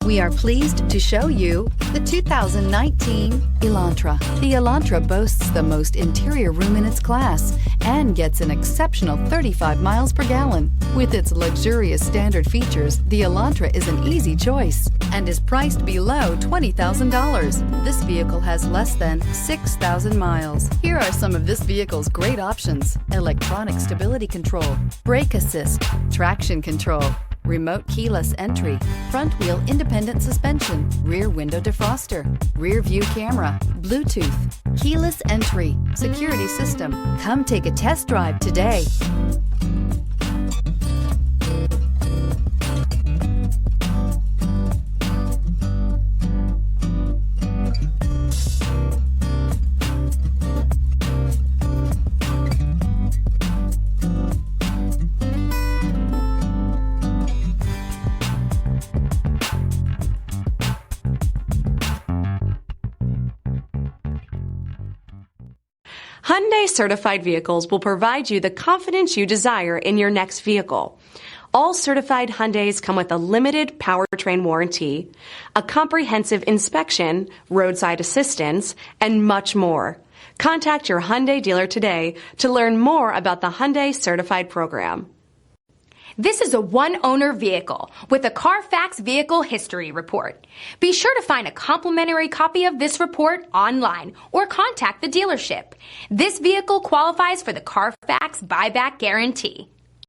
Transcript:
We are pleased to show you the 2019 Elantra. The Elantra boasts the most interior room in its class and gets an exceptional 35 miles per gallon. With its luxurious standard features, the Elantra is an easy choice and is priced below $20,000. This vehicle has less than 6,000 miles. Here are some of this vehicle's great options: electronic stability control, brake assist, traction control, remote keyless entry, front wheel independent suspension, rear window defroster, rear view camera, Bluetooth, keyless entry, security system. Come take a test drive today. Hyundai certified vehicles will provide you the confidence you desire in your next vehicle. All certified Hyundais come with a limited powertrain warranty, a comprehensive inspection, roadside assistance, and much more. Contact your Hyundai dealer today to learn more about the Hyundai Certified program. This is a one-owner vehicle with a CARFAX Vehicle History Report. Be sure to find a complimentary copy of this report online or contact the dealership. This vehicle qualifies for the CARFAX Buyback Guarantee.